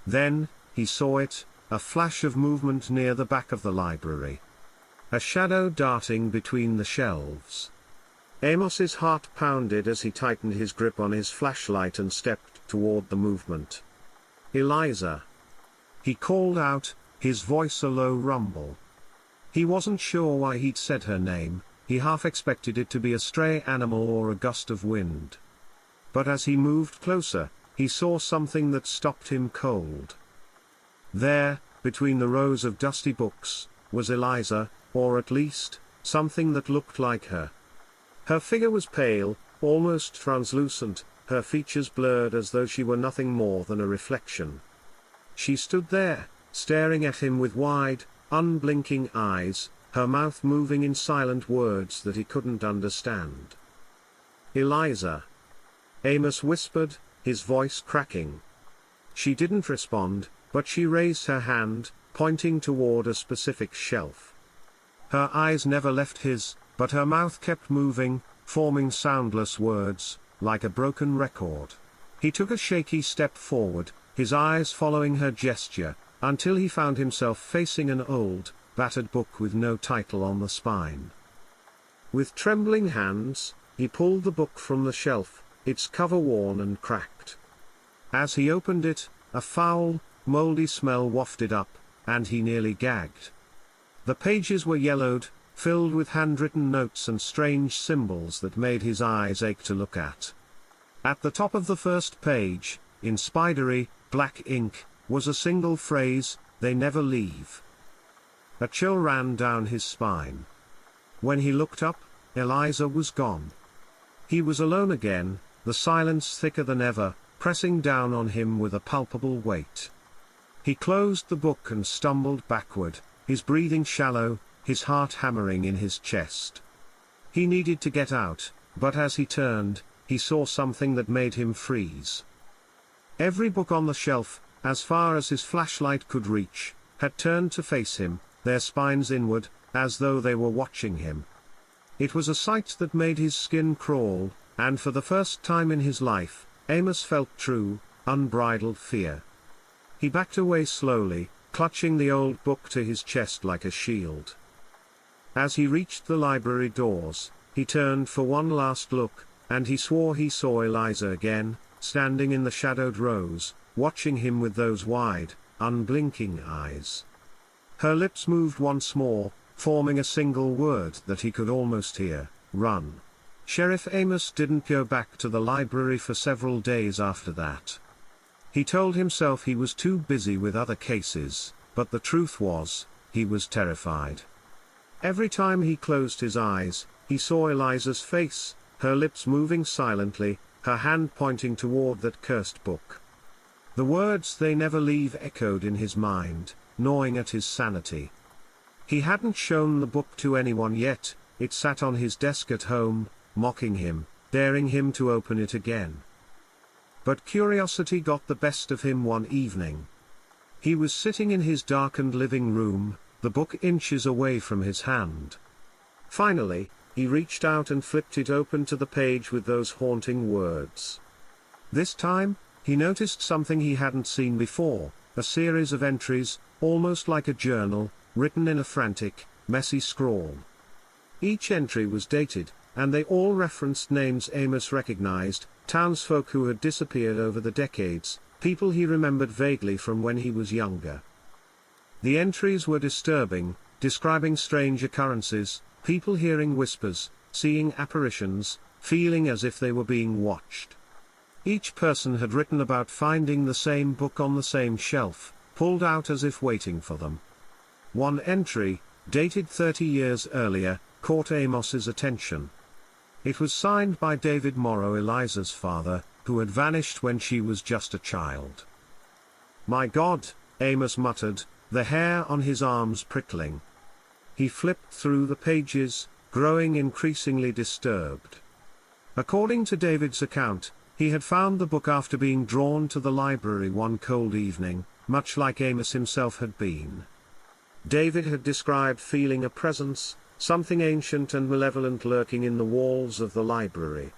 Then, he saw it, a flash of movement near the back of the library. A shadow darting between the shelves. Amos's heart pounded as he tightened his grip on his flashlight and stepped toward the movement. "Eliza!" He called out, his voice a low rumble. He wasn't sure why he'd said her name, he half expected it to be a stray animal or a gust of wind. But as he moved closer, he saw something that stopped him cold. There, between the rows of dusty books, was Eliza, or at least, something that looked like her. Her figure was pale, almost translucent, her features blurred as though she were nothing more than a reflection. She stood there, staring at him with wide, unblinking eyes, her mouth moving in silent words that he couldn't understand. "Eliza!" Amos whispered, his voice cracking. She didn't respond, but she raised her hand, pointing toward a specific shelf. Her eyes never left his, but her mouth kept moving, forming soundless words, like a broken record. He took a shaky step forward, his eyes following her gesture, until he found himself facing an old, battered book with no title on the spine. With trembling hands, he pulled the book from the shelf, its cover worn and cracked. As he opened it, a foul, moldy smell wafted up, and he nearly gagged. The pages were yellowed, filled with handwritten notes and strange symbols that made his eyes ache to look at. At the top of the first page, in spidery, black ink, was a single phrase, "They never leave." A chill ran down his spine. When he looked up, Eliza was gone. He was alone again, the silence thicker than ever, pressing down on him with a palpable weight. He closed the book and stumbled backward, his breathing shallow, his heart hammering in his chest. He needed to get out, but as he turned, he saw something that made him freeze. Every book on the shelf, as far as his flashlight could reach, had turned to face him, their spines inward, as though they were watching him. It was a sight that made his skin crawl, and for the first time in his life, Amos felt true, unbridled fear. He backed away slowly, clutching the old book to his chest like a shield. As he reached the library doors, he turned for one last look, and he swore he saw Eliza again, standing in the shadowed rows, watching him with those wide, unblinking eyes. Her lips moved once more, forming a single word that he could almost hear: "Run." Sheriff Amos didn't go back to the library for several days after that. He told himself he was too busy with other cases, but the truth was, he was terrified. Every time he closed his eyes, he saw Eliza's face, her lips moving silently, her hand pointing toward that cursed book. The words "they never leave" echoed in his mind, gnawing at his sanity. He hadn't shown the book to anyone yet, it sat on his desk at home, mocking him, daring him to open it again. But curiosity got the best of him one evening. He was sitting in his darkened living room, the book inches away from his hand. Finally, he reached out and flipped it open to the page with those haunting words. This time, he noticed something he hadn't seen before, a series of entries, almost like a journal, written in a frantic, messy scrawl. Each entry was dated, and they all referenced names Amos recognized, townsfolk who had disappeared over the decades, people he remembered vaguely from when he was younger. The entries were disturbing, describing strange occurrences, people hearing whispers, seeing apparitions, feeling as if they were being watched. Each person had written about finding the same book on the same shelf, pulled out as if waiting for them. One entry, dated 30 years earlier, caught Amos's attention. It was signed by David Morrow, Eliza's father, who had vanished when she was just a child. "My God," Amos muttered, the hair on his arms prickling. He flipped through the pages, growing increasingly disturbed. According to David's account, he had found the book after being drawn to the library one cold evening, much like Amos himself had been. David had described feeling a presence, something ancient and malevolent lurking in the walls of the library.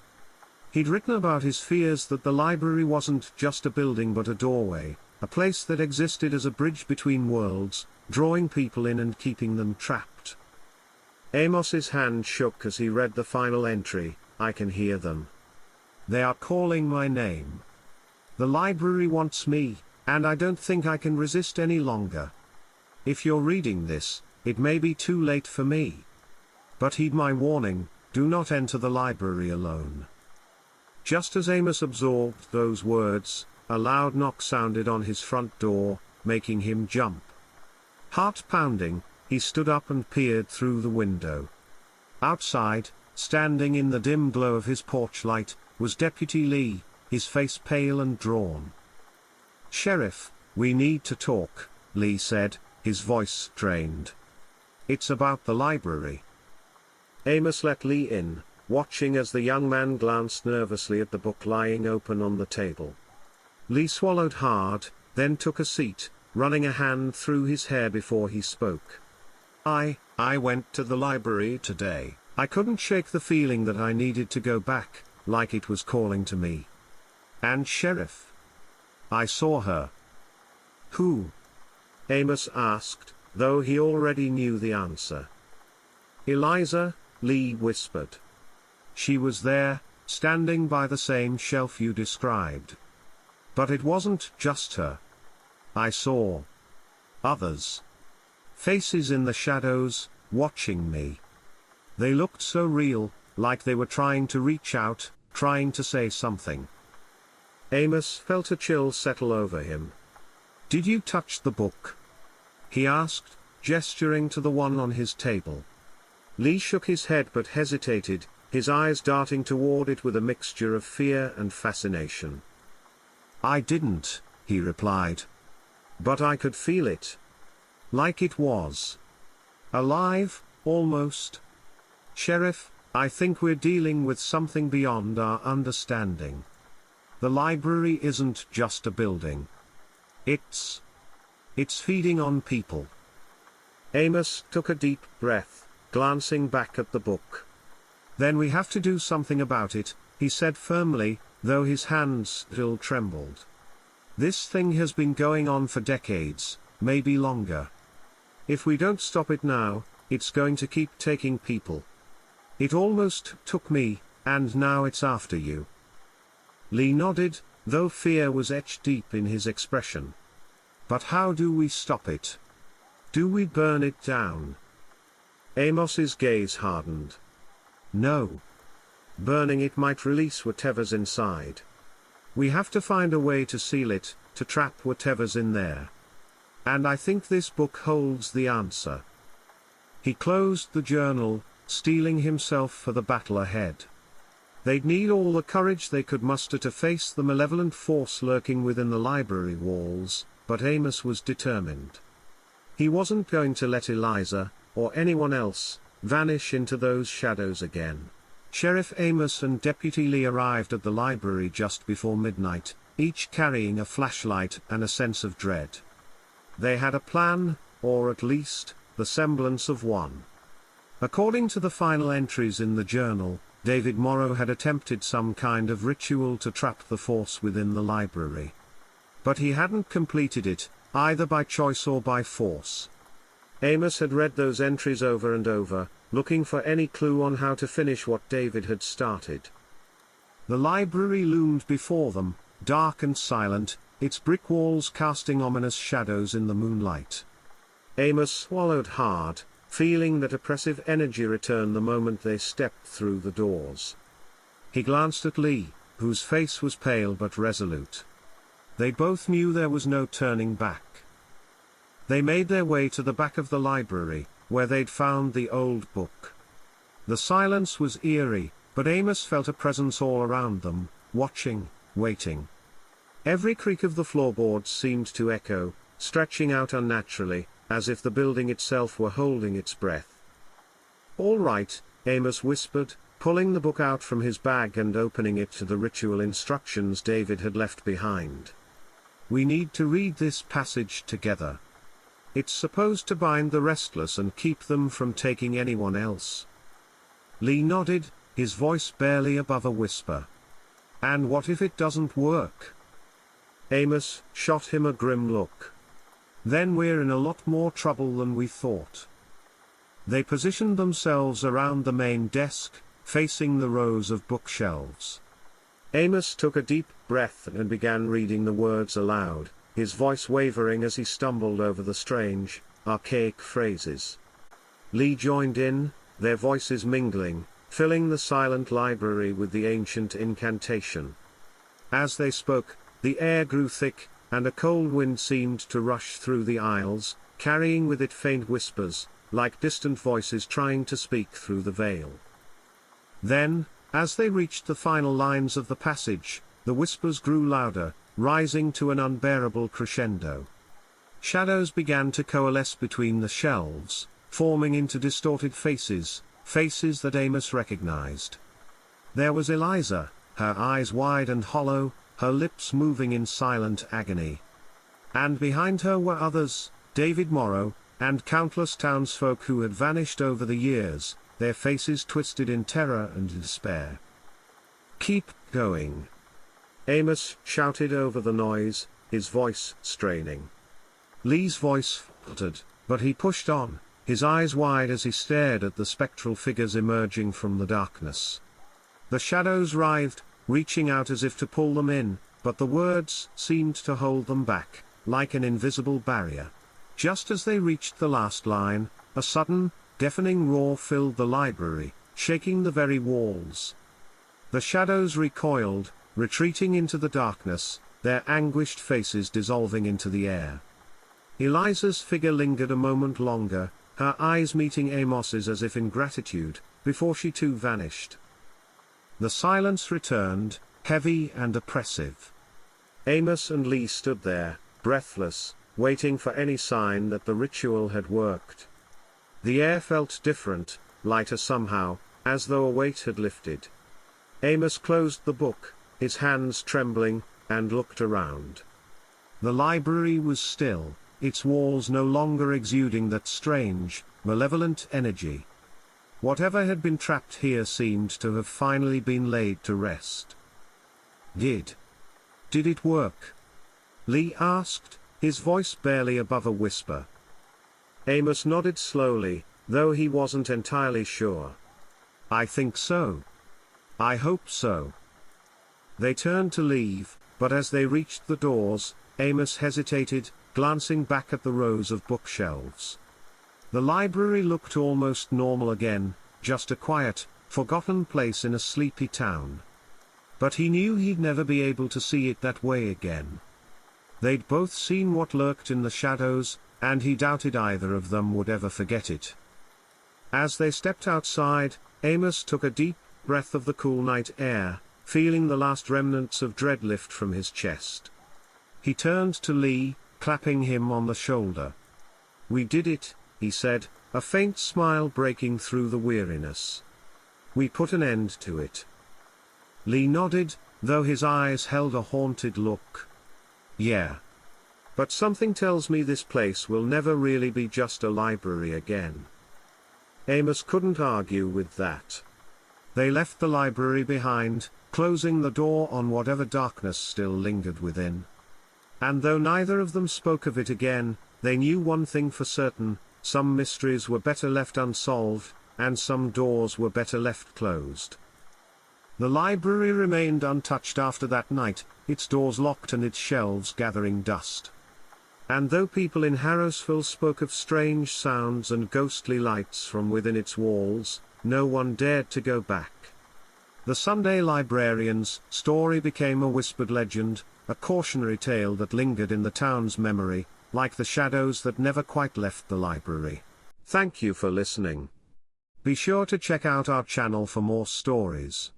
He'd written about his fears that the library wasn't just a building but a doorway, a place that existed as a bridge between worlds, drawing people in and keeping them trapped. Amos's hand shook as he read the final entry, "I can hear them. They are calling my name. The library wants me, and I don't think I can resist any longer. If you're reading this, it may be too late for me. But heed my warning, do not enter the library alone." Just as Amos absorbed those words, a loud knock sounded on his front door, making him jump. Heart pounding, he stood up and peered through the window. Outside, standing in the dim glow of his porch light, was Deputy Lee, his face pale and drawn. "Sheriff, we need to talk," Lee said, his voice strained. "It's about the library." Amos let Lee in, watching as the young man glanced nervously at the book lying open on the table. Lee swallowed hard, then took a seat, running a hand through his hair before he spoke. I went to the library today. I couldn't shake the feeling that I needed to go back, like it was calling to me. And Sheriff, I saw her." "Who?" Amos asked, though he already knew the answer. "Eliza," Lee whispered. "She was there, standing by the same shelf you described. But it wasn't just her. I saw others. Faces in the shadows, watching me. They looked so real, like they were trying to reach out, trying to say something." Amos felt a chill settle over him. "Did you touch the book?" he asked, gesturing to the one on his table. Lee shook his head but hesitated, his eyes darting toward it with a mixture of fear and fascination. "I didn't," he replied. "But I could feel it. Like it was alive, almost. Sheriff, I think we're dealing with something beyond our understanding. The library isn't just a building. It's feeding on people." Amos took a deep breath, glancing back at the book. "Then we have to do something about it," he said firmly, though his hands still trembled. "This thing has been going on for decades, maybe longer. If we don't stop it now, it's going to keep taking people. It almost took me, and now it's after you." Lee nodded, though fear was etched deep in his expression. "But how do we stop it? Do we burn it down?" Amos's gaze hardened. "No. Burning it might release whatever's inside. We have to find a way to seal it, to trap whatever's in there. And I think this book holds the answer." He closed the journal, steeling himself for the battle ahead. They'd need all the courage they could muster to face the malevolent force lurking within the library walls, but Amos was determined. He wasn't going to let Eliza, or anyone else, vanish into those shadows again. Sheriff Amos and Deputy Lee arrived at the library just before midnight, each carrying a flashlight and a sense of dread. They had a plan, or at least, the semblance of one. According to the final entries in the journal, David Morrow had attempted some kind of ritual to trap the force within the library. But he hadn't completed it, either by choice or by force. Amos had read those entries over and over, looking for any clue on how to finish what David had started. The library loomed before them, dark and silent, its brick walls casting ominous shadows in the moonlight. Amos swallowed hard, feeling that oppressive energy return the moment they stepped through the doors. He glanced at Lee, whose face was pale but resolute. They both knew there was no turning back. They made their way to the back of the library, where they'd found the old book. The silence was eerie, but Amos felt a presence all around them, watching, waiting. Every creak of the floorboards seemed to echo, stretching out unnaturally, as if the building itself were holding its breath. "All right," Amos whispered, pulling the book out from his bag and opening it to the ritual instructions David had left behind. "We need to read this passage together. It's supposed to bind the restless and keep them from taking anyone else." Lee nodded, his voice barely above a whisper. "And what if it doesn't work?" Amos shot him a grim look. "Then we're in a lot more trouble than we thought." They positioned themselves around the main desk, facing the rows of bookshelves. Amos took a deep breath and began reading the words aloud, his voice wavering as he stumbled over the strange, archaic phrases. Lee joined in, their voices mingling, filling the silent library with the ancient incantation. As they spoke, the air grew thick, and a cold wind seemed to rush through the aisles, carrying with it faint whispers, like distant voices trying to speak through the veil. Then, as they reached the final lines of the passage, the whispers grew louder, rising to an unbearable crescendo. Shadows began to coalesce between the shelves, forming into distorted faces, faces that Amos recognized. There was Eliza, her eyes wide and hollow, her lips moving in silent agony. And behind her were others, David Morrow, and countless townsfolk who had vanished over the years, their faces twisted in terror and despair. "Keep going," Amos shouted over the noise, his voice straining. Lee's voice faltered, but he pushed on, his eyes wide as he stared at the spectral figures emerging from the darkness. The shadows writhed, reaching out as if to pull them in, but the words seemed to hold them back, like an invisible barrier. Just as they reached the last line, a sudden, deafening roar filled the library, shaking the very walls. The shadows recoiled, retreating into the darkness, their anguished faces dissolving into the air. Eliza's figure lingered a moment longer, her eyes meeting Amos's as if in gratitude, before she too vanished. The silence returned, heavy and oppressive. Amos and Lee stood there, breathless, waiting for any sign that the ritual had worked. The air felt different, lighter somehow, as though a weight had lifted. Amos closed the book, his hands trembling, and looked around. The library was still, its walls no longer exuding that strange, malevolent energy. Whatever had been trapped here seemed to have finally been laid to rest. Did it work?" Lee asked, his voice barely above a whisper. Amos nodded slowly, though he wasn't entirely sure. "I think so. I hope so." They turned to leave, but as they reached the doors, Amos hesitated, glancing back at the rows of bookshelves. The library looked almost normal again, just a quiet, forgotten place in a sleepy town. But he knew he'd never be able to see it that way again. They'd both seen what lurked in the shadows, and he doubted either of them would ever forget it. As they stepped outside, Amos took a deep breath of the cool night air, feeling the last remnants of dread lift from his chest. He turned to Lee, clapping him on the shoulder. "We did it," he said, a faint smile breaking through the weariness. "We put an end to it." Lee nodded, though his eyes held a haunted look. "Yeah. But something tells me this place will never really be just a library again." Amos couldn't argue with that. They left the library behind, closing the door on whatever darkness still lingered within. And though neither of them spoke of it again, they knew one thing for certain: some mysteries were better left unsolved, and some doors were better left closed. The library remained untouched after that night, its doors locked and its shelves gathering dust. And though people in Harrowsville spoke of strange sounds and ghostly lights from within its walls, no one dared to go back. The Sunday librarian's story became a whispered legend, a cautionary tale that lingered in the town's memory, like the shadows that never quite left the library. Thank you for listening. Be sure to check out our channel for more stories.